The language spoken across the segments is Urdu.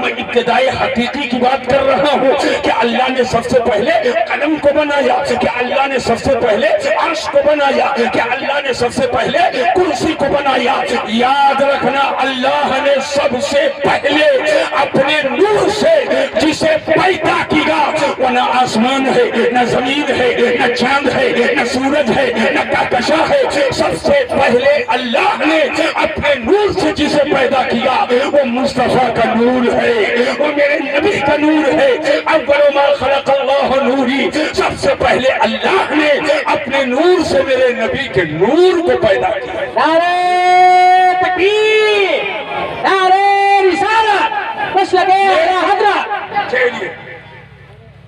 میں ابتدائی حقیقی کی بات کر رہا ہوں کہ اللہ نے سب سے پہلے قلم کو بنایا، کہ اللہ نے سب سے پہلے عرش کو بنایا، کہ اللہ نے سب سے پہلے کرسی کو بنایا۔ یاد رکھنا اللہ نے سب سے پہلے اپنے نور سے جسے پیدا کیا، وہ نہ آسمان ہے، نہ زمین ہے، نہ چاند ہے، نہ سورج ہے، نہ کہکشاں ہے، سب سے پہلے اللہ نے اپنے نور سے جسے پیدا کیا وہ مصطفیٰ کا نور ہے، وہ میرے نبی کا نور ہے۔ اول ما خلق اللہ نوری، سب سے پہلے اللہ نے اپنے نور سے میرے نبی کے نور کو پیدا کیا۔ نعرہ تکبیر، نعرہ رسالت، مسلک اعلیٰ حضرت۔ چلیے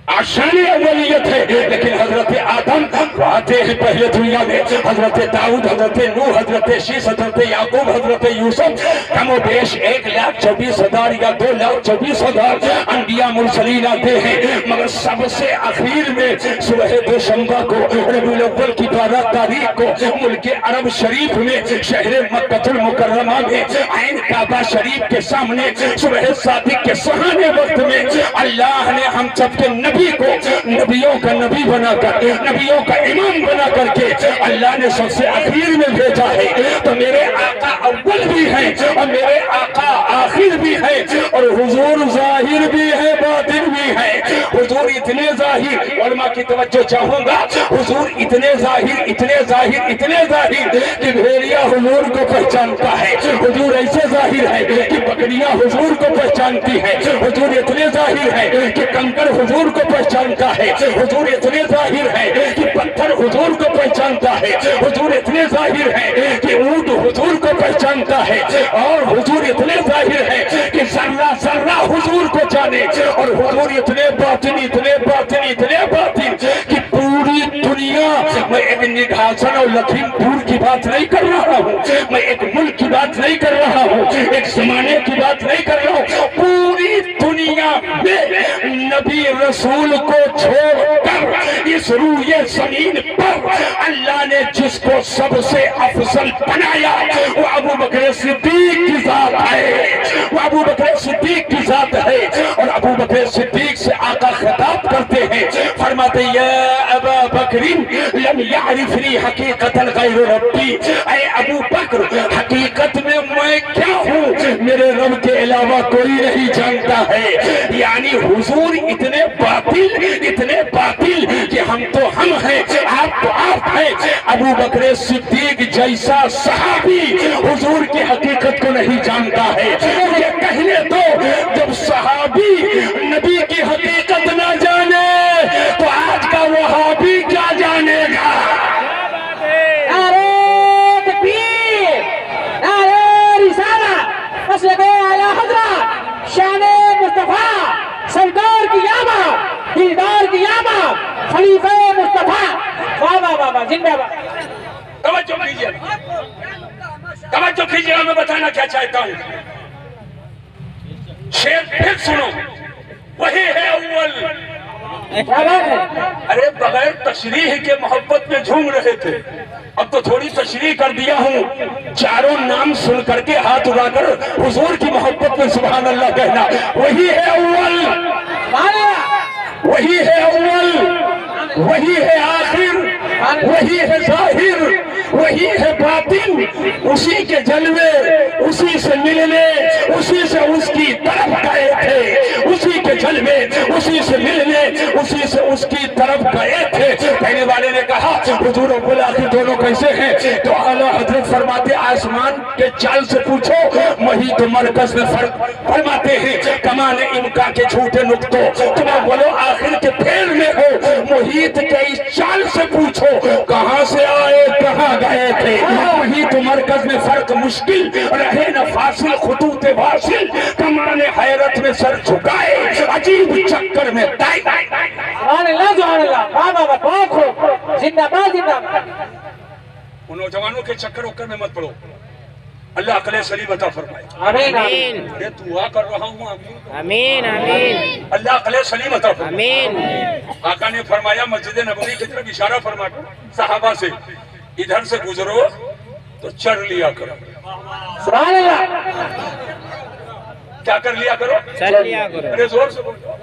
آشان اولیت ہے، لیکن حضرت آدم آتے ہیں پہلے دنیا میں، حضرت داؤد، حضرت نوح، حضرت شیس، حضرت یعقوب، حضرت یوسف، کم و بیش 1,24,000 یا 2,24,000 انبیاء مرسلین آتے ہیں، مگر سب سے اخیر میں صبح دوشنبہ کو ربیع الاول کی 12 تاریخ کو ملک عرب شریف میں شہر مکہ المکرمہ میں عین کعبہ شریف کے سامنے صبح صادق کے سہانے وقت میں اللہ نے ہم سب کے نبی کو نبیوں کا نبی بنا کر، نبیوں کا امام بنا کر کے اللہ نے سب سے اخیر میں بھیجا ہے۔ تو میرے آقا اول بھی ہیں اور میرے آقا آخر بھی ہیں، اور حضور ظاہر بھی ہے باطن بھی ہے۔ حضور اتنے ظاہر، علماء کی توجہ چاہوں گا، حضور اتنے ظاہر اتنے ظاہر اتنے ظاہر کہ بھیڑیا حضور کو پہچانتا ہے، حضور ایسے ظاہر ہے کہ بکریاں حضور کو پہچانتی ہے، حضور اتنے ظاہر ہے کہ کنکر حضور کو پہچانتا ہے، حضور اتنے ظاہر ہے کہ پتھر حضور کو پہچانتا ہے، حضور اتنے ظاہر ہے کہ اونٹ حضور کو پہچانتا ہے، اور حضور اتنے ظاہر ہے کہ ذرہ ذرہ حضور کو جانے، اور حضور اتنے باطن اتنے باطن اتنے باطن کہ پوری دنیا، میں ایک نگھاسن اور لکھیم پور کی بات نہیں کر رہا ہوں، میں ایک ملک کی بات نہیں کر رہا ہوں، ایک زمانے کی بات نہیں کر رہا ہوں، پوری دنیا میں نبی رسول کو چھوڑ کر اس روئے زمین پر اللہ نے جس کو سب سے افضل بنایا وہ ابو بکر صدیق کی ذات ہے، وہ ابو بکر صدیق کی ذات ہے۔ اور ابو بکر صدیق سے آقا خطاب کرتے ہیں، فرماتے یا ابا بکر لم یعرفنی حقیقتا غیر ربی، اے ابو بکر حقیقت میں کیا ہوں میرے رب کے علاوہ کوئی نہیں جانتا ہے۔ یعنی حضور اتنے باطل کہ ہم تو ہم ہیں، آپ تو آپ ہیں۔ ابو بکر صدیق جیسا صحابی حضور کی حقیقت کو نہیں جانتا ہے۔ یہ کہنے دو جب صحابی نبی کی حقیقت نہ جانے تو آج کا وہابی کیا جانے گا؟ نعرہ تکبیر، نعرہ رسالت، مسلک اعلیٰ حضرت، شان مصطفیٰ، سرکار کی آمد، دیدار کی آمد، خلیفہ مصطفیٰ، بابا بابا زندہ باد۔ توجہ کیجئے، میں بتانا کیا چاہتا ہوں، شیر پھر سنو، وہی ہے اول۔ ارے بغیر تشریح کے محبت میں جھوم رہے تھے، اب تو تھوڑی تشریح کر دیا ہوں۔ چاروں نام سن کر کے ہاتھ اڑا کر حضور کی محبت میں سبحان اللہ کہنا۔ وہی ہے اول، وہی ہے اول، وہی ہے آخر، وہی ہے ظاہر، وہی ہے باطن، اسی کے جلوے، اسی سے ملنے، اسی سے اس کی طرف گئے تھے، اسی کے جلوے، اسی سے ملنے، اسی سے اس کی طرف گئے تھے۔ کہنے والے نے کہا حضور اول آخر دونوں کیسے ہیں؟ تو اعلیٰ حضرت فرماتے آسمان کے چال سے پوچھو، محیط مرکز میں فرق فرماتے ہیں، کمان امکا کے جھوٹے نقطوں، تم اول و آخر کے پھیل میں ہو، محیط کے اس چال سے پوچھو کہاں سے آئے کہاں گئے تھے۔ محیط مرکز میں فرق مشکل رہے نہ فاصل خطوط واصل، کمان حیرت میں سر جھکائے عجیب چکر میں تائے۔ سبحان اللہ سبحان اللہ، بابا بابا بہت خوب، زندہ باد زندہ باد۔ ان نوجوانوں کے چکر اوکر میں مت پڑو، اللہ عقل سلیم عطا فرمائے۔ آمین آمین، ارے دعا کر رہا ہوں، آمین آمین آمین، اللہ عقل سلیم عطا فرمائے۔ آمین۔ آقا نے فرمایا مسجد نبوی کی طرف اشارہ فرما کر صحابہ سے ادھر سے گزرو تو چڑھ لیا کرو۔ سبحان اللہ، کیا کر لیا کرو؟ چل لیا کرو. ارے زور سے بولو.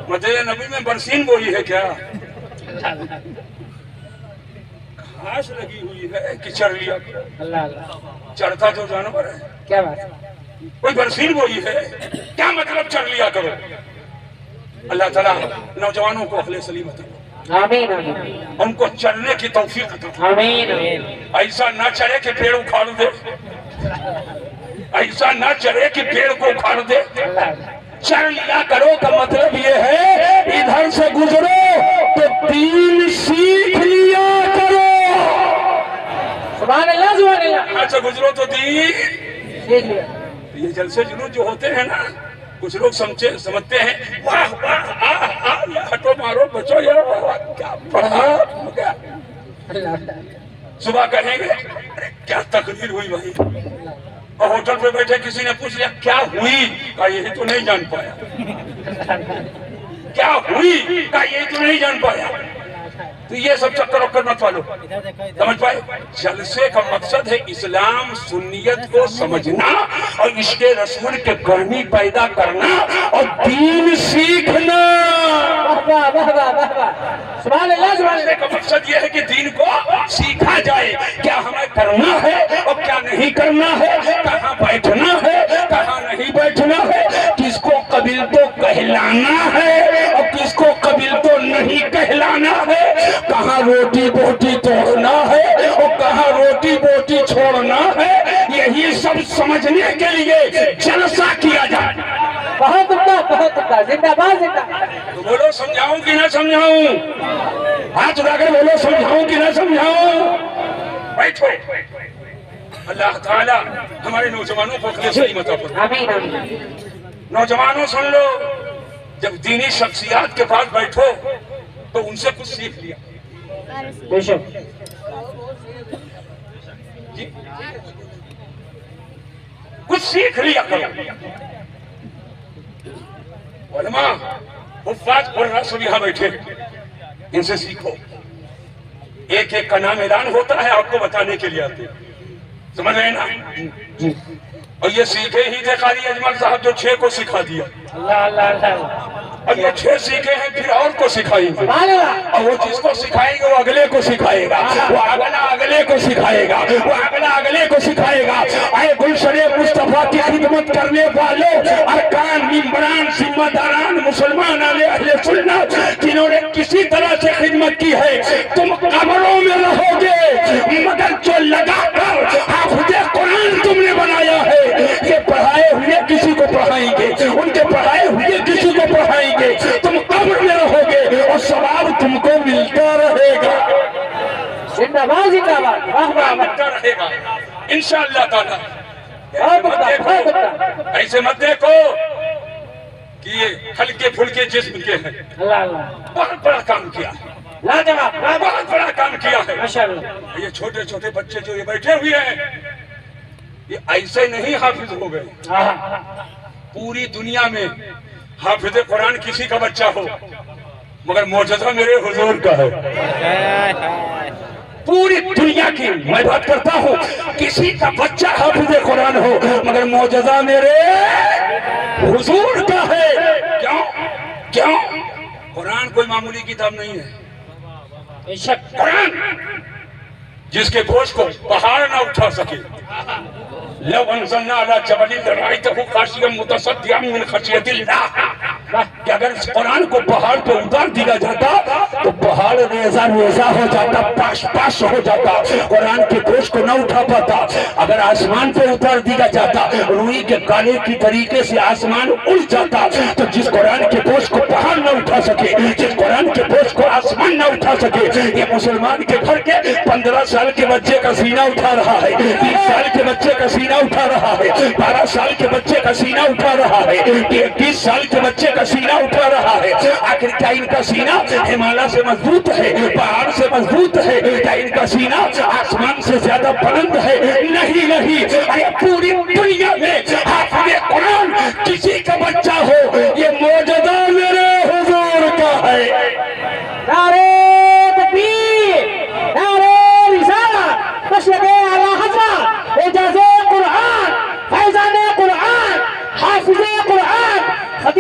مسجد نبی میں برسین بوئی ہے کیا؟ گھاس لگی ہوئی ہے کہ چڑھ لیا کرو؟ اللہ اللہ. چڑھتا تو جانور ہے. کیا بات ہے؟ کوئی برسین بوئی ہے کیا مطلب چڑھ لیا کرو؟ اللہ تعالیٰ نوجوانوں کو عقل سلیم عطا فرمائے. آمین آمین ان کو چلنے کی توفیق عطا فرمائے. آمین آمین. ایسا نہ چلے کہ پیڑ اکھاڑ دے. ایسا نہ چلے کہ پیڑ کو اکھاڑ دے. اللہ اللہ. چل لیا کرو کا مطلب یہ ہے ادھر سے گزرو تو دین سیکھ لیا کرو. سبحان اللہ سبحان اللہ. یہاں سے گزرو تو دین. دیکھ لیا. یہ جلسے جلوس جو ہوتے ہیں نا کچھ لوگ سمجھتے ہیں واہ واہ آہ آہ یہ ہٹو مارو بچو یہ کیا پڑھا. اللہ اللہ. صبح کہیں گے ارے کیا تقریر ہوئی بھائی. اور ہوٹل پہ بیٹھے کسی نے پوچھ لیا کیا ہوئی کہا یہی تو نہیں جان پایا. کیا ہوئی کہا یہی تو نہیں جان پایا. تو یہ سب چکر وکر مت والو. سمجھ پائے جلسے کا مقصد ہے اسلام سنیت کو سمجھنا اور عشق رسول کے گرمی پیدا کرنا اور دین سیکھنا. واہ واہ واہ واہ واہ. سبحان اللہ سبحان جلسے کا مقصد یہ ہے کہ دین کو سیکھا جائے کیا ہمیں کرنا ہے اور کیا نہیں کرنا ہے, کہاں بیٹھنا ہے کہاں نہیں بیٹھنا ہے, کس کو قبل تو کہلانا ہے اور کس کو قبل تو نہیں کہلانا ہے, کہاں روٹی بوٹی توڑنا ہے اور کہاں روٹی بوٹی چھوڑنا ہے. یہی سب سمجھنے کے لیے جلسہ کیا جائے. بہت عمدہ بہت عمدہ. زندہ باد زندہ. تو بولو سمجھاؤں کہ نہ سمجھاؤں؟ ہاتھ اٹھا کر بولو سمجھاؤں کہ نہ سمجھاؤں؟ بیٹھو. اللہ تعالیٰ ہمارے نوجوانوں کو عقل سلیم عطا فرمائے. آمین آمین. نوجوانوں سن لو جب دینی شخصیات کے پاس بیٹھو تو ان سے کچھ سیکھ لیا. بے شک. جی کچھ سیکھ لیا کرو. علماء حفاظ قرآن یہاں بیٹھے ان سے سیکھو. ایک ایک کا نام اعلان ہوتا ہے آپ کو بتانے کے لیے آتے. سمجھ رہے ہیں نا؟ اور یہ سیکھے ہی تھے قاری اجمل صاحب جو 6 کو سکھا دیا. اللہ اللہ اللہ. اور یہ 6 سیکھے ہیں پھر اور کو سکھائیں گے. سبحان اللہ. اور وہ جس کو سکھائیں گے وہ اگلے کو سکھائے گا, وہ اگلا اگلے کو سکھائے گا, وہ اگلا اگلے کو سکھائے گا. اے گلشن مصطفیٰ کی خدمت کرنے والوں, ارکان ممبران ذمہ داران مسلمان اہل سنت جنہوں نے کسی طرح سے خدمت کی ہے, تم قبروں میں رہو گے مگر جو لگا کر حافظ قرآن تم نے بنایا ہے یہ پڑھائے ہوئے کسی کو پڑھائیں گے, ان کے پڑھائے ہوئے کسی کو پڑھائیں گے. تم قبر میں رہو گے اور ثواب تم کو ملتا رہے گا. زندہ باد زندہ باد. واہ واہ واہ. ملتا رہے گا انشاءاللہ تعالیٰ. ایسے مت دیکھو کہ یہ ہلکے پھلکے جسم کے ہیں. اللہ اللہ. بہت بڑا کام کیا ہے, لاجواب. بہت بڑا کام کیا ہے. ماشاءاللہ. یہ چھوٹے چھوٹے بچے جو یہ بیٹھے ہوئے ہیں یہ ایسے نہیں حافظ ہو گئے. پوری دنیا میں حافظ قرآن کسی کا بچہ ہو مگر معجزہ میرے حضور کا ہے. پوری دنیا کی میں بات کرتا ہوں کسی کا بچہ حافظ قرآن ہو مگر معجزہ میرے حضور کا ہے. کیوں؟ کیوں؟ قرآن کوئی معمولی کتاب نہیں ہے. بے شک. قرآن جس کے بوجھ کو پہاڑ نہ اٹھا سکے. لو انزلنا على جبل لرأيته خاشعا متصدعا من خشية الله. کہ اگر اس قرآن کو پہاڑ پہ اتار دیا جاتا تو پہاڑ ریزہ ریزہ ہو جاتا, پاش پاش ہو جاتا, قرآن کے بوجھ کو نہ اٹھا پاتا. اگر آسمان پہ اتار دیا جاتا روئی کے کالے کی طریقے سے آسمان اڑ جاتا. تو جس قرآن کے بوجھ کو پہاڑ نہ اٹھا سکے, جس قرآن کے بوجھ کو آسمان نہ اٹھا سکے, یہ مسلمان کے گھر کے 15 سال کے بچے کا سینہ اٹھا رہا ہے, 20 سال کے بچے کا سینہ اٹھا رہا ہے, 12 سال کے بچے کا سینہ اٹھا رہا ہے, 21 سال کے بچے کا سینہ اٹھا رہا ہے. آخر کیا ان کا سینہ ہمالیہ سے مضبوط ہے, پہاڑ سے مضبوط ہے؟ کیا ان کا سینہ آسمان سے زیادہ بلند ہے؟ نہیں نہیں. ارے پوری دنیا میں حافظ قرآن کسی کا بچہ ہو یہ معجزہ میرے حضور کا ہے. نعرہ تکبیر, نعرہ رسالت, مشرق اعلی حضرت, اعجاز قرآن, فیضان قرآن, حافظ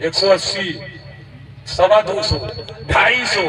180, 250, 250,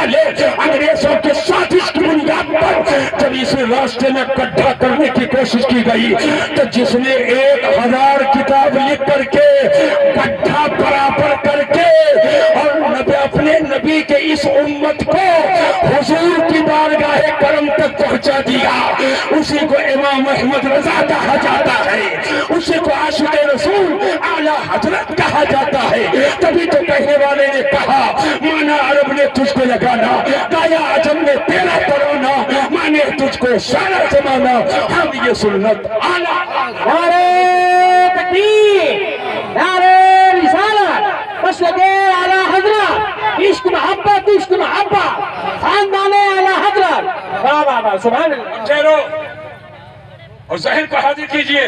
والے انگریزوں کے سازش کی بنیاد پر جب اس راستے میں گڈھا کرنے کی کوشش کی گئی تو جس نے 1000 کتاب لکھ کر کے گڈھا برابر کر کے اور اپنے نبی کے اس امت کو حضور کی بارگاہ کرم تک پہنچا دیا، اسی کو امام احمد رضا کہا جاتا ہے، اسی کو عاشق رسول اعلیٰ حضرت کہا جاتا ہے۔ تبھی تو کہنے والے نے کہا مانا عرب نے تجھ کو لگانا، گایا عجم نے تیرا ترانا، مانے تجھ کو سارا زمانہ، ہم یہ سنت اعلیٰ۔ نعرہ تکبیر، نعرہ رسالت، بس لگے اعلیٰ حضرت، عشق محبت خاندان اعلیٰ حضرت، واہ واہ واہ، سبحان اللہ۔ چہروں اور ذہن کو حاضر کیجئے۔